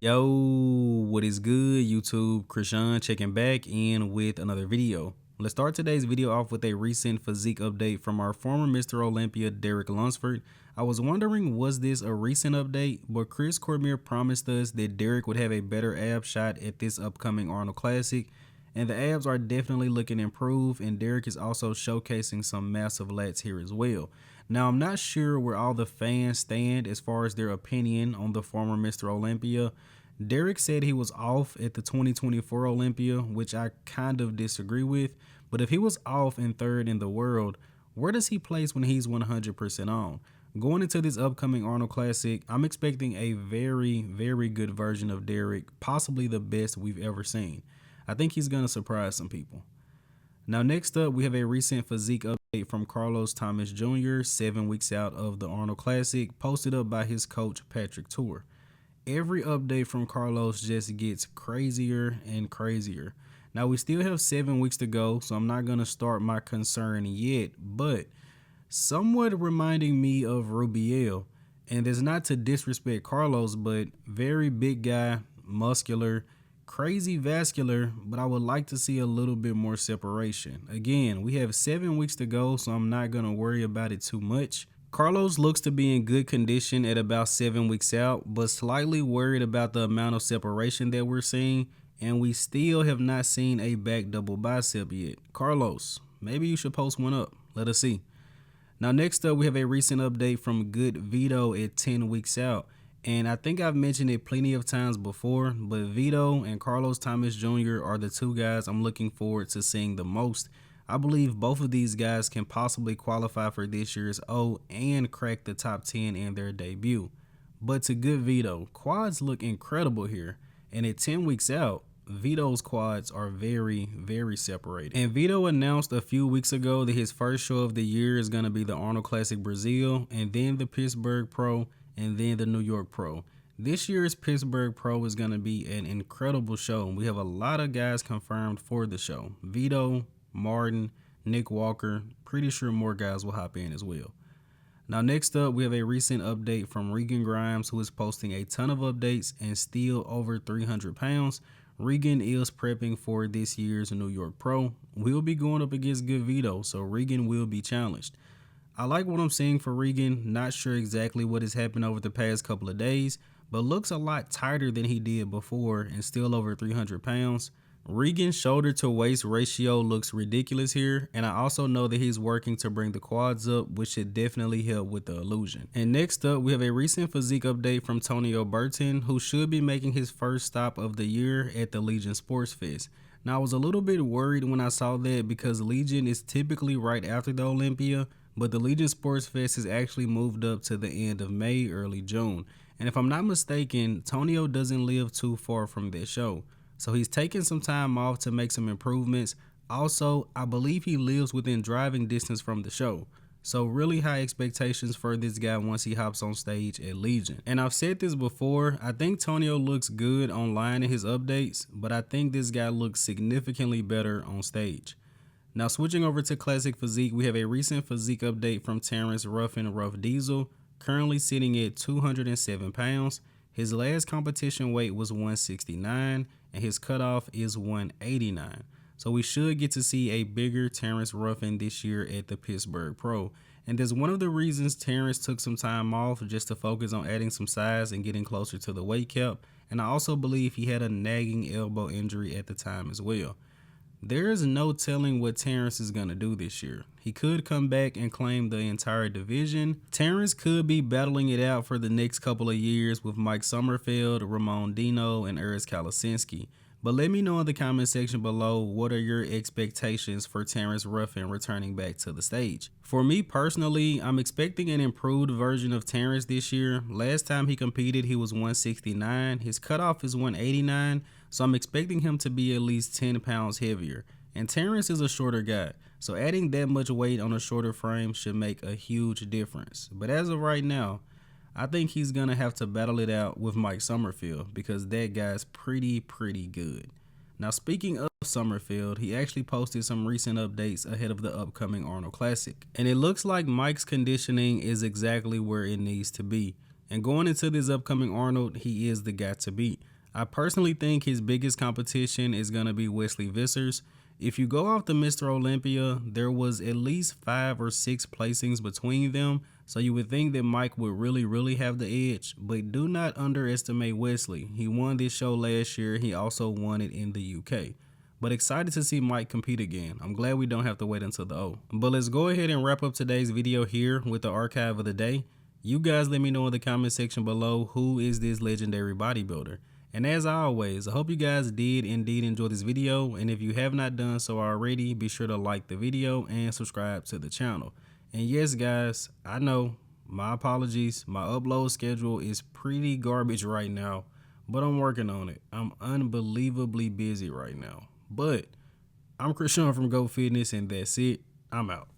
Yo, what is good, YouTube? Krishan checking back in with another video. Let's start today's video off with a recent physique update from our former Mr. Olympia, Derek Lunsford. I was wondering, was this a recent update? But Chris Cormier promised us that Derek would have a better ab shot at this upcoming Arnold Classic, and the abs are definitely looking improved, and Derek is also showcasing some massive lats here as well. Now, I'm not sure where all the fans stand as far as their opinion on the former Mr. Olympia. Derek said he was off at the 2024 Olympia, which I kind of disagree with. But if he was off in third in the world, where does he place when he's 100% on? Going into this upcoming Arnold Classic, I'm expecting a very, very good version of Derek, possibly the best we've ever seen. I think he's going to surprise some people. Now, next up, we have a recent physique update from Carlos Thomas Jr., 7 weeks out of the Arnold Classic, posted up by his coach, Patrick Tour. Every update from Carlos just gets crazier and crazier. Now, we still have 7 weeks to go, so I'm not going to start my concern yet, but somewhat reminding me of Rubiel. And it's not to disrespect Carlos, but very big guy, muscular, crazy vascular, but I would like to see a little bit more separation. Again, we have 7 weeks to go, so I'm not going to worry about it too much. Carlos looks to be in good condition at about 7 weeks out, but slightly worried about the amount of separation that we're seeing, and we still have not seen a back double bicep yet. Carlos, maybe you should post one up. Let us see. Now, next up, we have a recent update from good Vito at 10 weeks out. And I think I've mentioned it plenty of times before, but Vito and Carlos Thomas Jr. are the two guys I'm looking forward to seeing the most. I believe both of these guys can possibly qualify for this year's O and crack the top 10 in their debut. But to good Vito, quads look incredible here. And at 10 weeks out, Vito's quads are very, very separated. And Vito announced a few weeks ago that his first show of the year is going to be the Arnold Classic Brazil, and then the Pittsburgh Pro, and then the New York Pro. This year's Pittsburgh Pro is going to be an incredible show, and we have a lot of guys confirmed for the show. Vito, Martin, Nick Walker, pretty sure more guys will hop in as well. Now, next up, we have a recent update from Regan Grimes, who is posting a ton of updates and still over 300 pounds. Regan is prepping for this year's New York Pro. We'll be going up against good Vito, so Regan will be challenged. I like what I'm seeing for Regan. Not sure exactly what has happened over the past couple of days, but looks a lot tighter than he did before and still over 300 pounds. Regan's shoulder to waist ratio looks ridiculous here, and I also know that he's working to bring the quads up, which should definitely help with the illusion. And next up, we have a recent physique update from Tonio Burton, who should be making his first stop of the year at the Legion Sports Fest. Now, I was a little bit worried when I saw that because Legion is typically right after the Olympia, but the Legion Sports Fest has actually moved up to the end of May, early June. And if I'm not mistaken, Tonio doesn't live too far from that show. So he's taking some time off to make some improvements. Also, I believe he lives within driving distance from the show. So really high expectations for this guy once he hops on stage at Legion. And I've said this before, I think Tonio looks good online in his updates, but I think this guy looks significantly better on stage. Now, switching over to Classic Physique, we have a recent physique update from Terrence Ruffin, Rough Diesel, currently sitting at 207 pounds. His last competition weight was 169, and his cutoff is 189. So we should get to see a bigger Terrence Ruffin this year at the Pittsburgh Pro. And that's one of the reasons Terrence took some time off, just to focus on adding some size and getting closer to the weight cap. And I also believe he had a nagging elbow injury at the time as well. There is no telling what Terrence is going to do this year. He could come back and claim the entire division. Terrence could be battling it out for the next couple of years with Mike Sommerfeld, Ramon Dino, and Urs Kalasinski. But let me know in the comment section below, what are your expectations for Terrence Ruffin returning back to the stage? For me personally, I'm expecting an improved version of Terrence this year. Last time he competed, he was 169. His cutoff is 189, so I'm expecting him to be at least 10 pounds heavier. And Terrence is a shorter guy, so adding that much weight on a shorter frame should make a huge difference. But as of right now, I think he's going to have to battle it out with Mike Sommerfeld because that guy's pretty good. Now, speaking of Sommerfeld, he actually posted some recent updates ahead of the upcoming Arnold Classic. And it looks like Mike's conditioning is exactly where it needs to be. And going into this upcoming Arnold, he is the guy to beat. I personally think his biggest competition is going to be Wesley Vissers. If you go off the Mr. Olympia, there was at least 5 or 6 placings between them, so you would think that Mike would really have the edge, but do not underestimate Wesley. He won this show last year. He also won it in the UK. But excited to see Mike compete again. I'm glad we don't have to wait until the O. But let's go ahead and wrap up today's video here with the archive of the day. You guys let me know in the comment section below, who is this legendary bodybuilder? And as always, I hope you guys did indeed enjoy this video, and if you have not done so already, be sure to like the video and subscribe to the channel. And yes guys, I know, my apologies, my upload schedule is pretty garbage right now, but I'm working on it. I'm unbelievably busy right now. But I'm Krishan from Go Fitness, and that's it. I'm out.